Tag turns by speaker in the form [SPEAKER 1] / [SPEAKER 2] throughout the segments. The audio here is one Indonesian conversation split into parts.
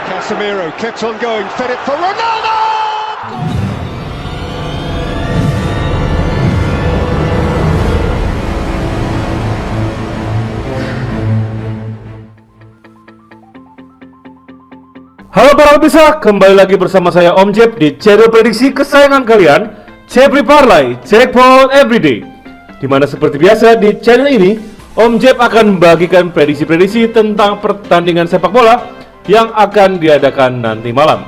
[SPEAKER 1] Casemiro kept on going, fed it for Ronaldo!
[SPEAKER 2] Halo para pemirsa, kembali lagi bersama saya Om Jeb di channel prediksi kesayangan kalian, Jeffrey Parlay Jackpot Everyday. Dimana seperti biasa di channel ini, Om Jeb akan membagikan prediksi-prediksi tentang pertandingan sepak bola yang akan diadakan nanti malam.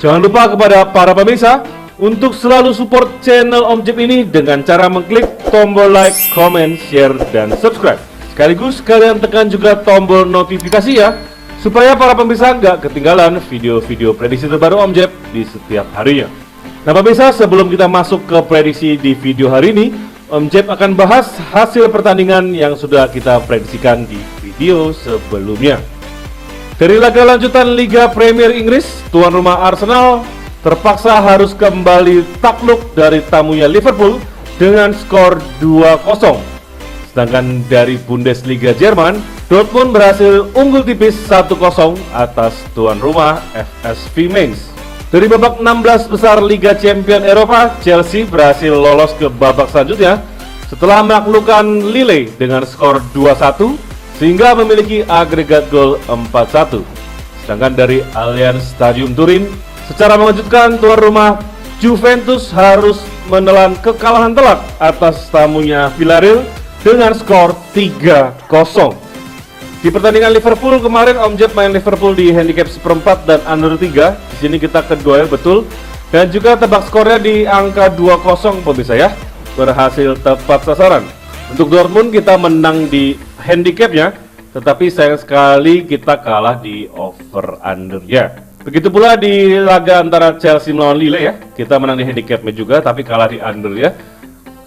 [SPEAKER 2] Jangan lupa kepada para pemirsa untuk selalu support channel Om Jeb ini dengan cara mengklik tombol like, comment, share, dan subscribe. Sekaligus kalian tekan juga tombol notifikasi ya, supaya para pemirsa nggak ketinggalan video-video prediksi terbaru Om Jeb di setiap harinya. Nah pemirsa, sebelum kita masuk ke prediksi di video hari ini, Om Jeb akan bahas hasil pertandingan yang sudah kita prediksikan di video sebelumnya. Dari laga lanjutan Liga Premier Inggris, tuan rumah Arsenal terpaksa harus kembali takluk dari tamunya Liverpool dengan skor 2-0. Sedangkan dari Bundesliga Jerman, Dortmund berhasil unggul tipis 1-0 atas tuan rumah FSV Mainz. Dari babak 16 besar Liga Champions Eropa, Chelsea berhasil lolos ke babak selanjutnya setelah menaklukkan Lille dengan skor 2-1 sehingga memiliki agregat gol 4-1. Sedangkan dari Allianz Stadium Turin, secara mengejutkan tuan rumah Juventus harus menelan kekalahan telak atas tamunya Villarreal dengan skor 3-0. Di pertandingan Liverpool kemarin, Om Jeb main Liverpool di handicap seperempat dan under 3. Di sini kita kedua betul, dan juga tebak skornya di angka 2-0 pemirsa ya. Berhasil tepat sasaran. Untuk Dortmund kita menang di handicapnya, tetapi sayang sekali kita kalah di over under ya. Begitu pula di laga antara Chelsea melawan Lille ya, kita menang di handicapnya juga, tapi kalah di under ya.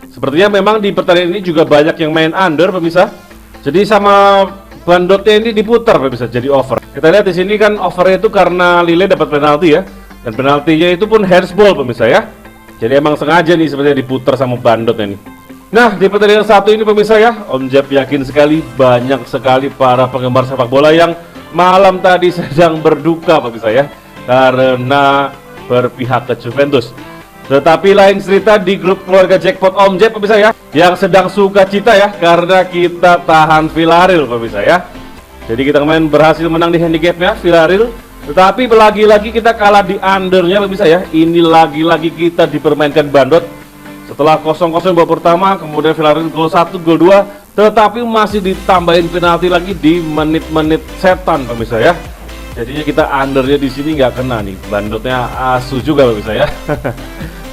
[SPEAKER 2] Sepertinya memang di pertandingan ini juga banyak yang main under pemirsa. Jadi sama bandotnya ini diputar pemirsa jadi over. Kita lihat di sini kan overnya itu karena Lille dapat penalti ya. Dan penaltinya itu pun handsball pemirsa ya. Jadi emang sengaja nih sebenarnya diputar sama bandotnya nih. Nah, di pertandingan satu ini pemirsa ya, Om Jeb yakin sekali banyak sekali para penggemar sepak bola yang malam tadi sedang berduka pemirsa ya, karena berpihak ke Juventus. Tetapi lain cerita di grup keluarga Jackpot Om Jeb pemirsa ya, yang sedang sukacita ya karena kita tahan Villarreal pemirsa ya. Jadi kita kemarin berhasil menang di handicapnya Villarreal, tetapi lagi-lagi kita kalah di undernya pemirsa ya. Ini lagi-lagi kita dipermainkan bandot. Setelah 0-0 babak pertama, kemudian Villarreal gol 1, gol 2, tetapi masih ditambahin penalti lagi di menit-menit setan pemirsa ya. Jadinya kita undernya di sini nggak kena nih, bandotnya asu juga pemirsa ya.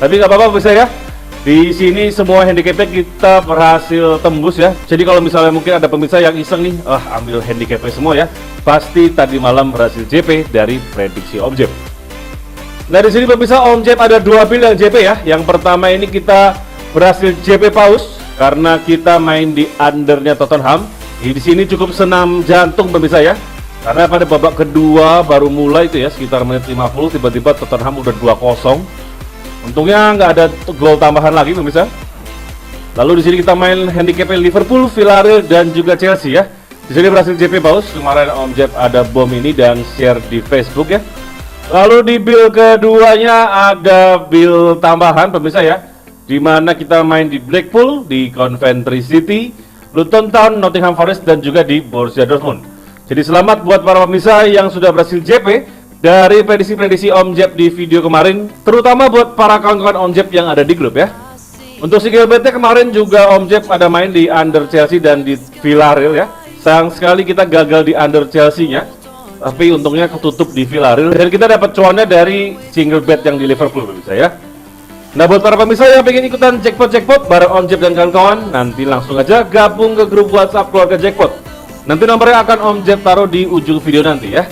[SPEAKER 2] Tapi nggak apa-apa pemirsa ya. Di sini semua handicapnya kita berhasil tembus ya. Jadi kalau misalnya mungkin ada pemirsa yang iseng nih, ambil handicapnya semua ya, pasti tadi malam berhasil JP dari prediksi Om Jeb. Nah di sini pemirsa, Om Jeb ada dua build yang JP ya. Yang pertama ini kita berhasil JP paus karena kita main di undernya Tottenham. Di sini cukup senam jantung pemirsa ya. Karena pada babak kedua baru mulai itu ya, sekitar menit 50 tiba-tiba Tottenham udah 2-0. Untungnya nggak ada gol tambahan lagi pemirsa. Lalu di sini kita main handicap Liverpool, Villarreal dan juga Chelsea ya. Di sini berhasil JP paus. Kemarin Om Jeb ada bom ini dan share di Facebook ya. Lalu di build keduanya ada build tambahan pemirsa ya, di mana kita main di Blackpool, di Coventry City, Luton Town, Nottingham Forest dan juga di Borussia Dortmund. Jadi selamat buat para pemirsa yang sudah berhasil JP dari prediksi-prediksi Om Jeb di video kemarin, terutama buat para kawan-kawan Om Jeb yang ada di grup ya. Untuk single bet kemarin juga Om Jeb ada main di under Chelsea dan di Villarreal ya. Sayang sekali kita gagal di under Chelsea-nya, tapi untungnya ketutup di Villarreal dan kita dapat cuannya dari single bet yang di Liverpool pemirsa ya. Nah buat para pemirsa yang pengen ikutan jackpot bareng Om Jeb dan kawan-kawan, nanti langsung aja gabung ke grup WhatsApp keluarga Jackpot. Nanti nomornya akan Om Jeb taruh di ujung video nanti ya.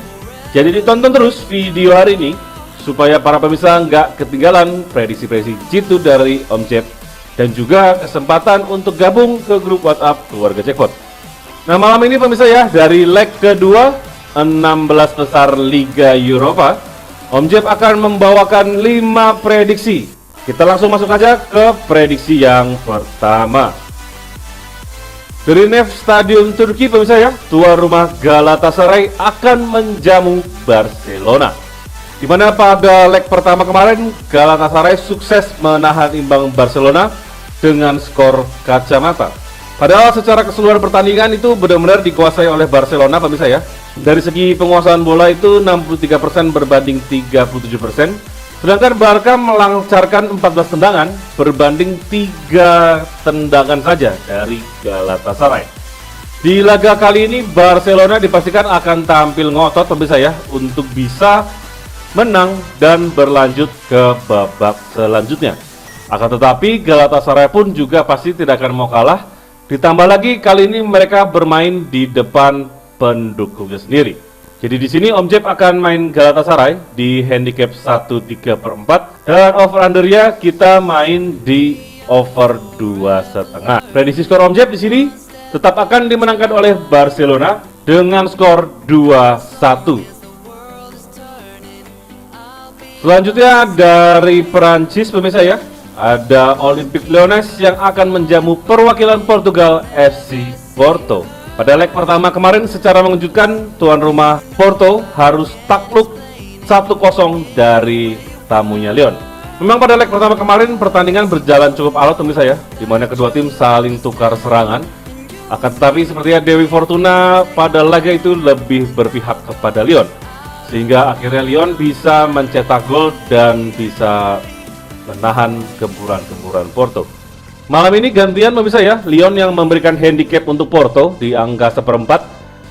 [SPEAKER 2] Jadi ditonton terus video hari ini supaya para pemirsa nggak ketinggalan prediksi-prediksi jitu dari Om Jeb dan juga kesempatan untuk gabung ke grup WhatsApp keluarga Jackpot. Nah malam ini pemirsa ya, dari leg kedua 16 besar Liga Eropa, Om Jeb akan membawakan 5 prediksi. Kita langsung masuk aja ke prediksi yang pertama. Dari Nef Stadium Turki pemirsa ya, tuan rumah Galatasaray akan menjamu Barcelona. Di mana pada leg pertama kemarin Galatasaray sukses menahan imbang Barcelona dengan skor kacamata. Padahal secara keseluruhan pertandingan itu benar-benar dikuasai oleh Barcelona pemirsa ya. Dari segi penguasaan bola itu 63% berbanding 37%. Sedangkan Barca melancarkan 14 tendangan berbanding 3 tendangan saja dari Galatasaray. Di laga kali ini Barcelona dipastikan akan tampil ngotot pemirsa ya untuk bisa menang dan berlanjut ke babak selanjutnya. Akan tetapi Galatasaray pun juga pasti tidak akan mau kalah. Ditambah lagi kali ini mereka bermain di depan pendukungnya sendiri. Jadi di sini Om Jeb akan main Galatasaray di handicap 1/3/4 dan over undernya kita main di over 2,5. Prediksi skor Om Jeb di sini tetap akan dimenangkan oleh Barcelona dengan skor 2-1. Selanjutnya dari Perancis pemirsa ya, ada Olympique Lyonnais yang akan menjamu perwakilan Portugal FC Porto. Pada leg pertama kemarin secara mengejutkan tuan rumah Porto harus takluk 1-0 dari tamunya Lyon. Memang pada leg pertama kemarin pertandingan berjalan cukup alot pemirsa ya, di mana kedua tim saling tukar serangan. Akan tetapi sepertinya Dewi Fortuna pada laga itu lebih berpihak kepada Lyon, sehingga akhirnya Lyon bisa mencetak gol dan bisa menahan gempuran-gempuran Porto. Malam ini gantian pemirsa ya, Lyon yang memberikan handicap untuk Porto di angka 1/4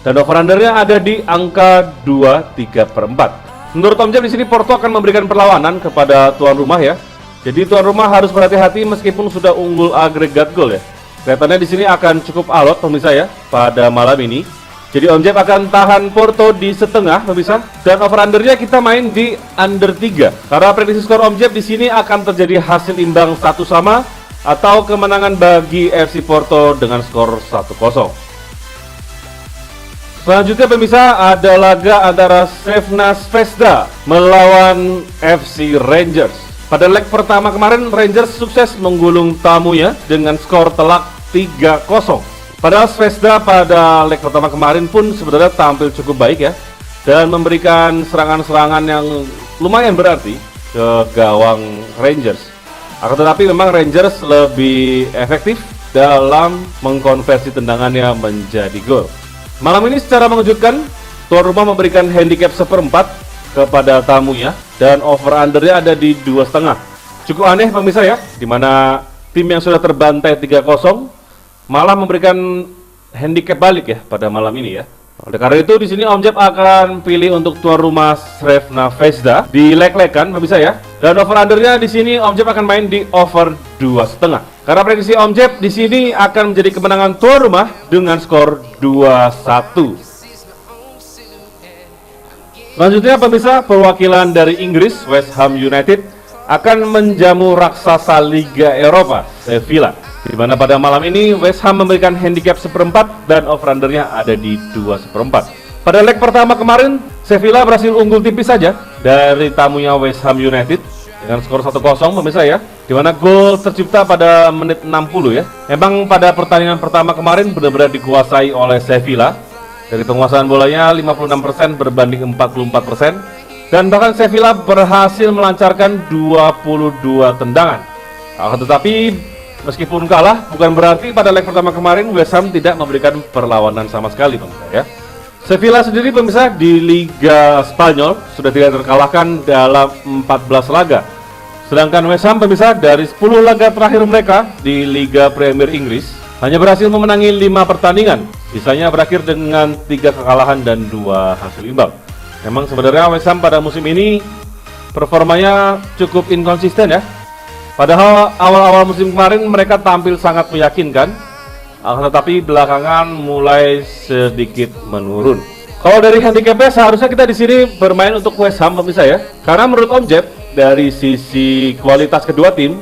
[SPEAKER 2] dan over-undernya ada di angka 2/3/4. Menurut Om Jeb di sini Porto akan memberikan perlawanan kepada tuan rumah ya. Jadi tuan rumah harus berhati-hati meskipun sudah unggul agregat gol ya. Kelihatannya di sini akan cukup alot pemirsa ya pada malam ini. Jadi Om Jeb akan tahan Porto di setengah pemirsa dan over-undernya kita main di under 3. Karena prediksi skor Om Jeb di sini akan terjadi hasil imbang 1-1 atau kemenangan bagi FC Porto dengan skor 1-0. Selanjutnya pemirsa ada laga antara Crvena Zvezda melawan FC Rangers. Pada leg pertama kemarin Rangers sukses menggulung tamunya dengan skor telak 3-0. Padahal Zvezda pada leg pertama kemarin pun sebenarnya tampil cukup baik ya dan memberikan serangan-serangan yang lumayan berarti ke gawang Rangers. Akan tetapi memang Rangers lebih efektif dalam mengkonversi tendangannya menjadi gol. Malam ini secara mengejutkan, tuan rumah memberikan handicap 1/4 kepada tamunya dan over-undernya ada di 2,5. Cukup aneh pemirsa ya, di mana tim yang sudah terbantai 3-0 malah memberikan handicap balik ya pada malam ini ya. Oleh karena itu di sini Om Jeb akan pilih untuk tuan rumah Crvena Zvezda di leg-legan pemirsa ya. Dan over-undernya di sini Om Jeb akan main di over 2,5. Karena prediksi Om Jeb di sini akan menjadi kemenangan tuan rumah dengan skor 2-1. Selanjutnya pemirsa, perwakilan dari Inggris West Ham United akan menjamu raksasa Liga Eropa Sevilla. Di mana pada malam ini West Ham memberikan handicap 1/4 dan over-undernya ada di 2/4. Pada leg pertama kemarin Sevilla berhasil unggul tipis saja dari tamunya West Ham United dengan skor 1-0 pemirsa ya. Di mana gol tercipta pada menit 60 ya. Memang pada pertandingan pertama kemarin benar-benar dikuasai oleh Sevilla. Dari penguasaan bolanya 56% berbanding 44%. Dan bahkan Sevilla berhasil melancarkan 22 tendangan. Akan tetapi meskipun kalah, bukan berarti pada leg pertama kemarin West Ham tidak memberikan perlawanan sama sekali pemirsa ya. Sevilla sendiri pemirsa di Liga Spanyol sudah tidak terkalahkan dalam 14 laga. Sedangkan West Ham pemirsa dari 10 laga terakhir mereka di Liga Premier Inggris hanya berhasil memenangi 5 pertandingan. Sisanya berakhir dengan 3 kekalahan dan 2 hasil imbang. Memang sebenarnya West Ham pada musim ini performanya cukup inkonsisten ya. Padahal awal-awal musim kemarin mereka tampil sangat meyakinkan, tetapi belakangan mulai sedikit menurun. Kalau dari handicapnya seharusnya kita di sini bermain untuk West Ham pemirsa ya. Karena menurut Om Jeb dari sisi kualitas kedua tim,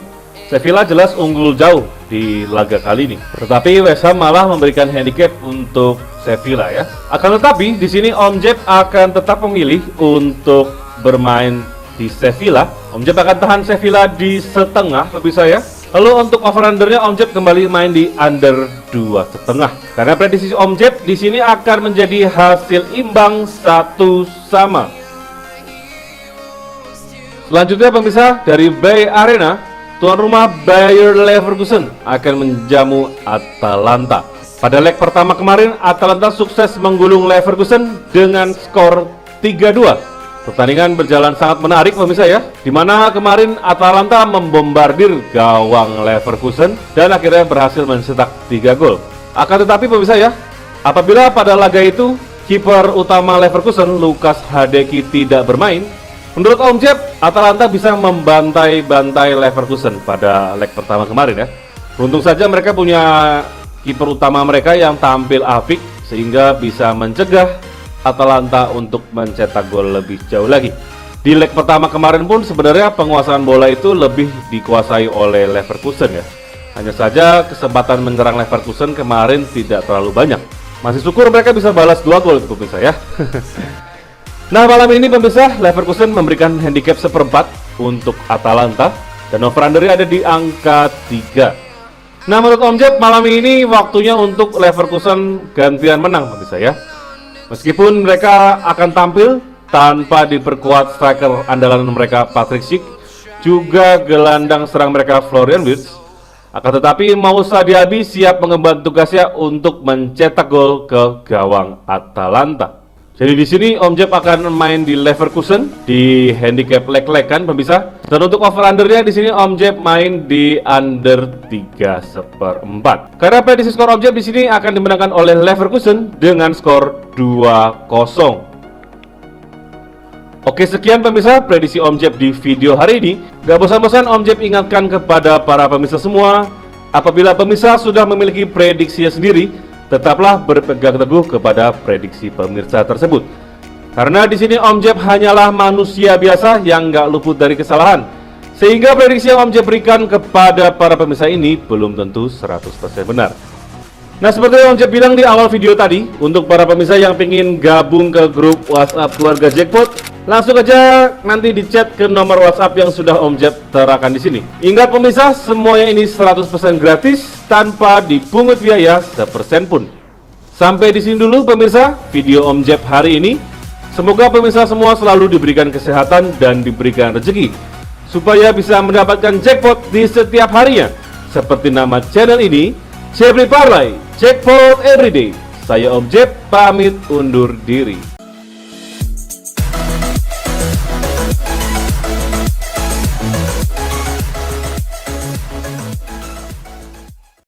[SPEAKER 2] Sevilla jelas unggul jauh di laga kali ini. Tetapi West Ham malah memberikan handicap untuk Sevilla ya. Akan tetapi di sini Om Jeb akan tetap memilih untuk bermain di Sevilla. Om Jeb akan tahan Sevilla di setengah pemirsa ya. Lalu untuk over-undernya Om Jeb kembali main di under 2,5. Karena prediksi Om Jeb di sini akan menjadi hasil imbang 1-1. Selanjutnya pemirsa, dari Bay Arena, tuan rumah Bayer Leverkusen akan menjamu Atalanta. Pada leg pertama kemarin, Atalanta sukses menggulung Leverkusen dengan skor 3-2. Pertandingan berjalan sangat menarik pemirsa ya, dimana kemarin Atalanta membombardir gawang Leverkusen dan akhirnya berhasil mencetak 3 gol. Akan tetapi pemirsa ya, apabila pada laga itu kiper utama Leverkusen Lukas Hradecky tidak bermain, menurut Om Jeb, Atalanta bisa membantai-bantai Leverkusen pada leg pertama kemarin ya. Beruntung saja mereka punya kiper utama mereka yang tampil apik sehingga bisa mencegah Atalanta untuk mencetak gol lebih jauh lagi. Di leg pertama kemarin pun sebenarnya penguasaan bola itu lebih dikuasai oleh Leverkusen ya. Hanya saja kesempatan menyerang Leverkusen kemarin tidak terlalu banyak. Masih syukur mereka bisa balas 2 gol pemirsa ya. Nah, malam ini pemirsa, Leverkusen memberikan handicap 1/4 untuk Atalanta dan over-undernya ada di angka 3. Nah, menurut Om Jeb malam ini waktunya untuk Leverkusen gantian menang pemirsa ya. Meskipun mereka akan tampil tanpa diperkuat striker andalan mereka Patrick Schick, juga gelandang serang mereka Florian Wirtz, akan tetapi Moussa Diaby siap mengemban tugasnya untuk mencetak gol ke gawang Atalanta. Jadi di sini Om Jeb akan main di Leverkusen di handicap leg-legan pemirsa. Dan untuk over-undernya di sini Om Jeb main di under 3/4. Karena prediksi skor Om Jeb di sini akan dimenangkan oleh Leverkusen dengan skor 2-0. Oke, sekian pemirsa prediksi Om Jeb di video hari ini. Gak bosan-bosan Om Jeb ingatkan kepada para pemirsa semua, apabila pemirsa sudah memiliki prediksinya sendiri, tetaplah berpegang teguh kepada prediksi pemirsa tersebut. Karena di sini Om Jeb hanyalah manusia biasa yang nggak luput dari kesalahan. Sehingga prediksi yang Om Jeb berikan kepada para pemirsa ini belum tentu 100% benar. Nah, seperti yang Om Jeb bilang di awal video tadi, untuk para pemirsa yang ingin gabung ke grup WhatsApp keluarga Jackpot, langsung aja nanti di chat ke nomor WhatsApp yang sudah Om Jeb terakan di sini. Ingat pemirsa, semuanya ini 100% gratis tanpa dipungut biaya sepersen pun. Sampai di sini dulu pemirsa video Om Jeb hari ini. Semoga pemirsa semua selalu diberikan kesehatan dan diberikan rezeki supaya bisa mendapatkan jackpot di setiap harinya. Seperti nama channel ini, Jeb Parlay, Jackpot Everyday. Saya Om Jeb pamit undur diri.